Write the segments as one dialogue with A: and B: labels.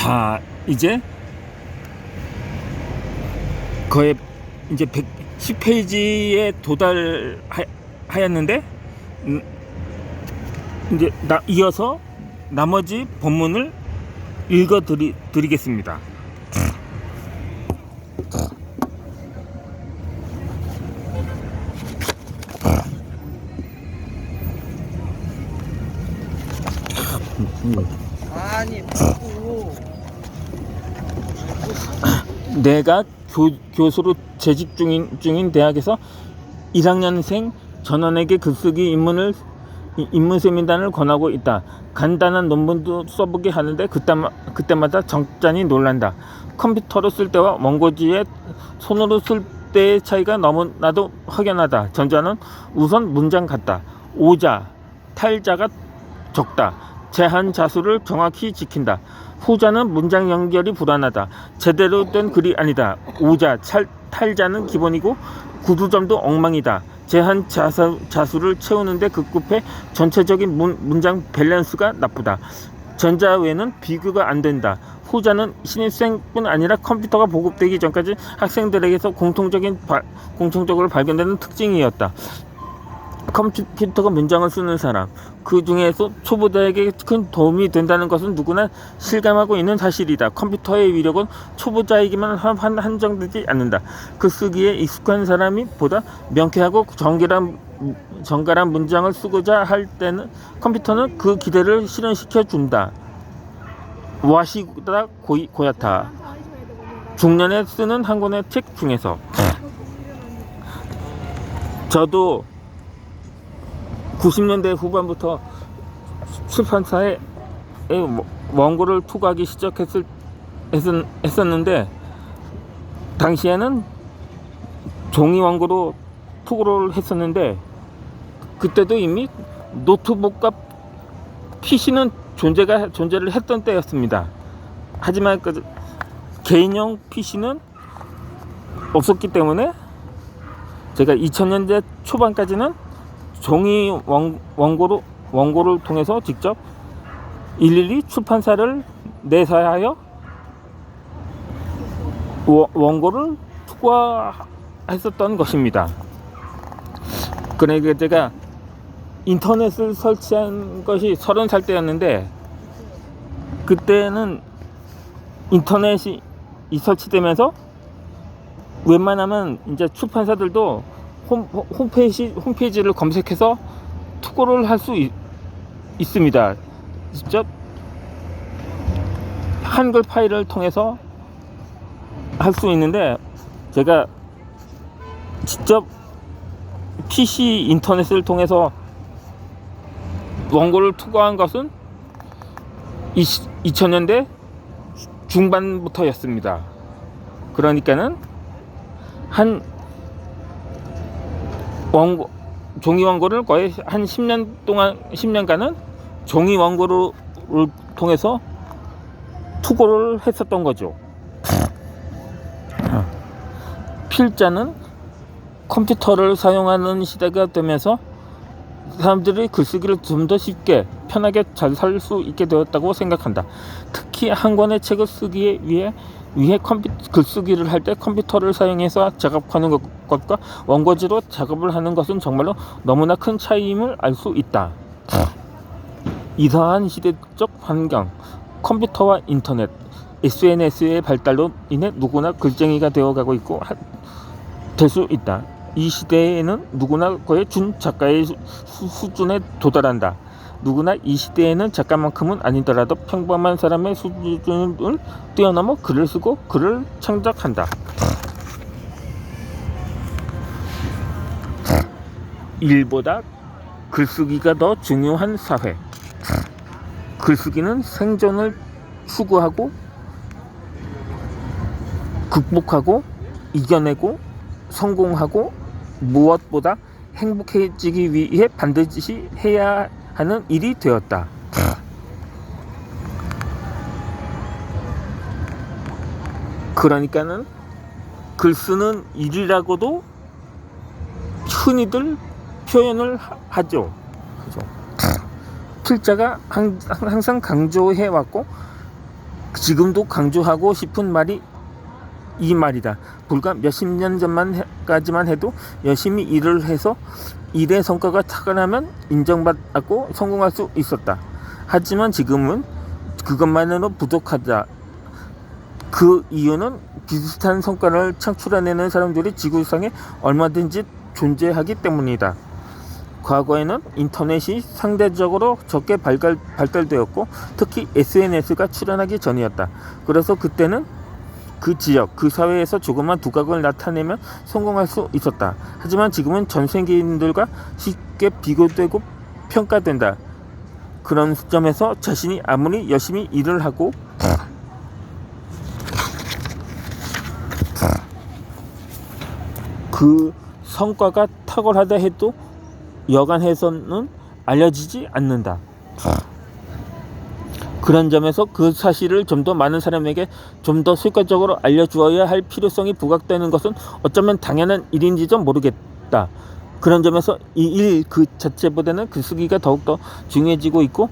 A: 자, 이제 거의 이제 110페이지에 도달하였는데, 이제 이어서 나머지 본문을 읽어 드리겠습니다.
B: 아니,
A: 내가 교수로 재직 중인 대학에서 1학년생 전원에게 글쓰기 입문 세미나를 권하고 있다. 간단한 논문도 써보게 하는데 그때마다 적잖이 놀란다. 컴퓨터로 쓸 때와 원고지에 손으로 쓸 때의 차이가 너무나도 확연하다. 전자는 우선 문장 같다. 오자, 탈자가 적다. 제한 자수를 정확히 지킨다. 후자는 문장 연결이 불안하다. 제대로 된 글이 아니다. 오자, 탈자는 기본이고 구두점도 엉망이다. 제한 자수를 채우는데 급급해 전체적인 문장 밸런스가 나쁘다. 전자 외에는 비교가 안 된다. 후자는 신입생뿐 아니라 컴퓨터가 보급되기 전까지 학생들에게서 공통적으로 발견되는 특징이었다. 컴퓨터가 문장을 쓰는 사람, 그 중에서 초보자에게 큰 도움이 된다는 것은 누구나 실감하고 있는 사실이다. 컴퓨터의 위력은 초보자에게만 한정되지 않는다. 글쓰기에 익숙한 사람이 보다 명쾌하고 정갈한 문장을 쓰고자 할 때는 컴퓨터는 그 기대를 실현시켜 준다. 와시다 고야타. 중년에 쓰는 한 권의 책 중에서 저도 90년대 후반부터 출판사에 원고를 투고하기 시작했었는데, 당시에는 종이 원고로 투고를 했었는데, 그때도 이미 노트북과 PC는 존재를 했던 때였습니다. 하지만 개인용 PC는 없었기 때문에 제가 2000년대 초반까지는 종이 원고를 통해서 직접 일일이 출판사를 내사하여 원고를 투고했었던 것입니다. 그러니까 제가 인터넷을 설치한 것이 30살 때였는데, 그때는 인터넷이 설치되면서 웬만하면 이제 출판사들도 홈페이지를 검색해서 투고를 할 수 있습니다. 직접 한글 파일을 통해서 할 수 있는데, 제가 직접 PC 인터넷을 통해서 원고를 투고한 것은 2000년대 중반부터였습니다. 그러니까는 종이 원고를 거의 한 10년간은 종이 원고를 통해서 투고를 했었던 거죠. 필자는 컴퓨터를 사용하는 시대가 되면서 사람들이 글쓰기를 좀 더 쉽게 편하게 잘 살 수 있게 되었다고 생각한다. 특히 한 권의 책을 쓰기 위해 글쓰기를 할 때 컴퓨터를 사용해서 작업하는 것과 원고지로 작업을 하는 것은 정말로 너무나 큰 차이임을 알 수 있다. 이러한 시대적 환경, 컴퓨터와 인터넷, SNS의 발달로 인해 누구나 글쟁이가 되어가고 있고 될 수 있다. 이 시대에는 누구나 거의 준 작가의 수준에 도달한다. 누구나 이 시대에는 작가만큼은 아니더라도 평범한 사람의 수준을 뛰어넘어 글을 쓰고 글을 창작한다. 일보다 글쓰기가 더 중요한 사회. 글쓰기는 생존을 추구하고 극복하고 이겨내고 성공하고 무엇보다 행복해지기 위해 반드시 해야 하는 일이 되었다. 그러니까는 글 쓰는 일이라고도 흔히들 표현을 하죠. 그죠? 필자가 항상 강조해왔고, 지금도 강조하고 싶은 말이 이 말이다. 불과 몇십 년 전까지만 해도 열심히 일을 해서 일의 성과가 탁월하면 인정받고 성공할 수 있었다. 하지만 지금은 그것만으로 부족하다. 그 이유는 비슷한 성과를 창출해내는 사람들이 지구상에 얼마든지 존재하기 때문이다. 과거에는 인터넷이 상대적으로 적게 발달되었고 특히 SNS가 출현하기 전이었다. 그래서 그때는 그 지역, 그 사회에서 조그만 두각을 나타내면 성공할 수 있었다. 하지만 지금은 전 세계인들과 쉽게 비교되고 평가된다. 그런 점에서 자신이 아무리 열심히 일을 하고 그 성과가 탁월하다 해도 여간해서는 알려지지 않는다. 그런 점에서 그 사실을 좀 더 많은 사람에게 좀 더 실질적으로 알려주어야 할 필요성이 부각되는 것은 어쩌면 당연한 일인지도 모르겠다. 그런 점에서 이 일 그 자체보다는 글쓰기가 더욱더 중요해지고 있고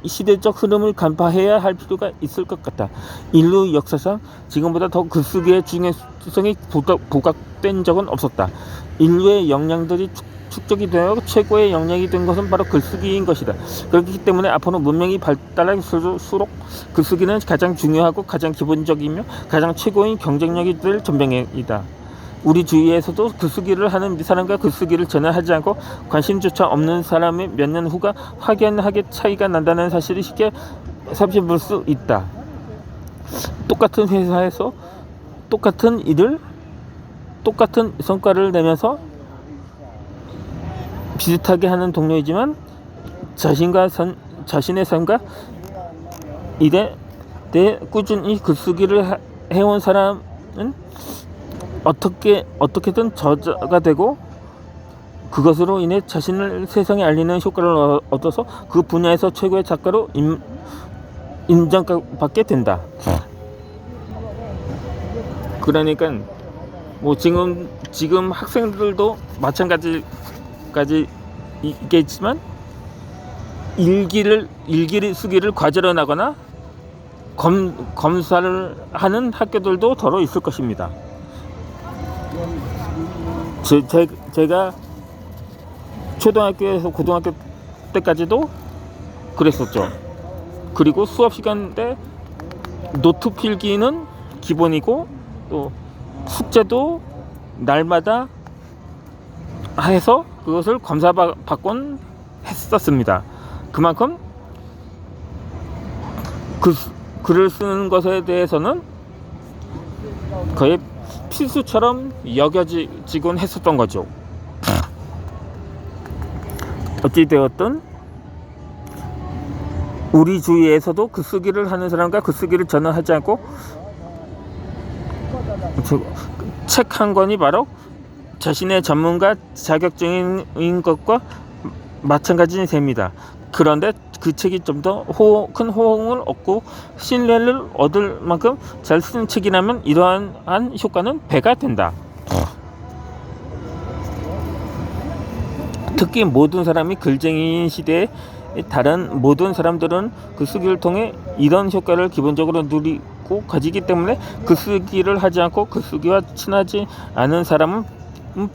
A: 시대적 흐름을 간파해야 할 필요가 있을 것 같다. 인류 역사상 지금보다 더 글쓰기의 중요성이 부각된 적은 없었다. 인류의 역량들이 축적이 되어 최고의 역량이 된 것은 바로 글쓰기인 것이다. 그렇기 때문에 앞으로 문명이 발달할수록 글쓰기는 가장 중요하고 가장 기본적이며 가장 최고인 경쟁력이 될 전쟁이다. 우리 주위에서도 글쓰기를 하는 사람과 글쓰기를 전혀 하지 않고 관심조차 없는 사람의 몇 년 후가 확연하게 차이가 난다는 사실을 쉽게 살펴볼 수 있다. 똑같은 회사에서 똑같은 일을 똑같은 성과를 내면서 비슷하게 하는 동료이지만 자신의 삶과 일에 대해 꾸준히 글쓰기를 해온 사람은 어떻게든 저자가 되고 그것으로 인해 자신을 세상에 알리는 효과를 얻어서 그 분야에서 최고의 작가로 인정받게 된다. 그러니까 뭐 지금 학생들도 마찬가지겠지만 일기를 쓰기를 과제로 나거나 검사를 하는 학교들도 더러 있을 것입니다. 제가 초등학교에서 고등학교 때까지도 그랬었죠. 그리고 수업 시간 때 노트 필기는 기본이고 또 숙제도 날마다 해서 그것을 검사받곤 했었습니다. 그만큼 글을 쓰는 것에 대해서는 거의 필수처럼 여겨지곤 했었던 거죠. 어찌되었든 우리 주위에서도 글쓰기를 하는 사람과 글쓰기를 전혀 하지 않고 책 한 권이 바로 자신의 전문가 자격증인 것과 마찬가지 됩니다. 그런데 그 책이 좀 더 큰 호응을 얻고 신뢰를 얻을 만큼 잘 쓴 책이라면 이러한 효과는 배가 된다. 특히 모든 사람이 글쟁이인 시대에 다른 모든 사람들은 글쓰기를 통해 이런 효과를 기본적으로 누리고 가지기 때문에 글쓰기를 하지 않고 글쓰기와 친하지 않은 사람은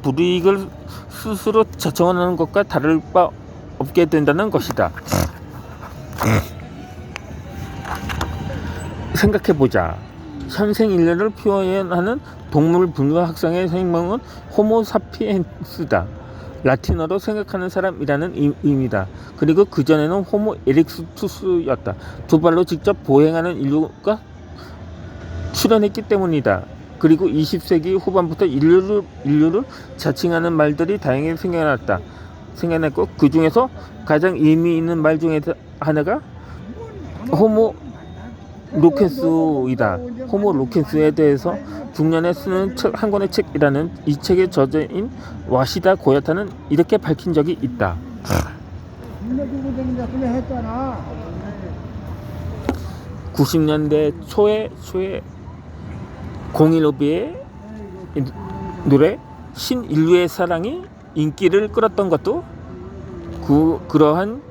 A: 불이익을 스스로 자청하는 것과 다를 바 없게 된다는 것이다. 생각해보자. 현생인류를 표현하는 동물 분류와 학상의 생명은 호모 사피엔스다. 라틴어로 생각하는 사람이라는 의미다. 그리고 그전에는 호모 에릭투스였다. 두 발로 직접 보행하는 인류가 출현했기 때문이다. 그리고 20세기 후반부터 인류를 자칭하는 말들이 다양하게 생겨났고 그 중에서 가장 의미 있는 말 중에 하나가 호모 로켄스이다. 호모 로켄스에 대해서 중년에 쓰는 책 한 권의 책이라는 이 책의 저자인 와시다 고야타는 이렇게 밝힌 적이 있다. 90년대 초에 015B의 노래 신인류의 사랑이 인기를 끌었던 것도 그러한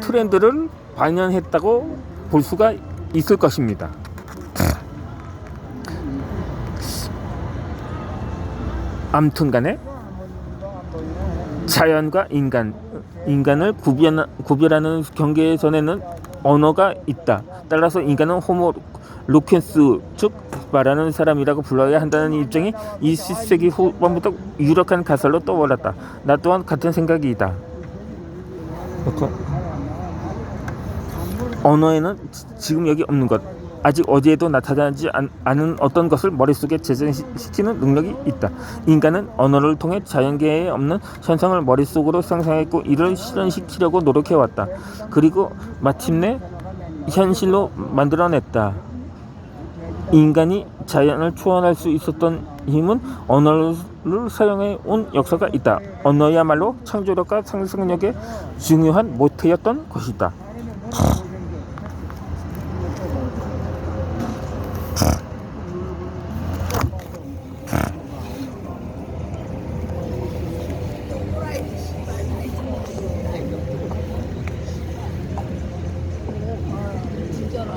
A: 트렌드를 반영했다고 볼 수가 있을 것입니다. 암튼간에 자연과 인간을 구별하는 경계선에는 언어가 있다. 따라서 인간은 호모 루켄스, 즉 말하는 사람이라고 불러야 한다는 입장이 20세기 후반부터 유력한 가설로 떠올랐다. 나 또한 같은 생각이다. 언어에는 지금 여기 없는 것, 아직 어디에도 나타나지 않은 어떤 것을 머릿속에 재생시키는 능력이 있다. 인간은 언어를 통해 자연계에 없는 현상을 머릿속으로 상상했고 이를 실현시키려고 노력해왔다. 그리고 마침내 현실로 만들어냈다. 인간이 자연을 초월할 수 있었던 힘은 언어를 사용해 온 역사가 있다. 언어야말로 창조력과 상상력의 중요한 모태였던 것이다.
B: 진짜로.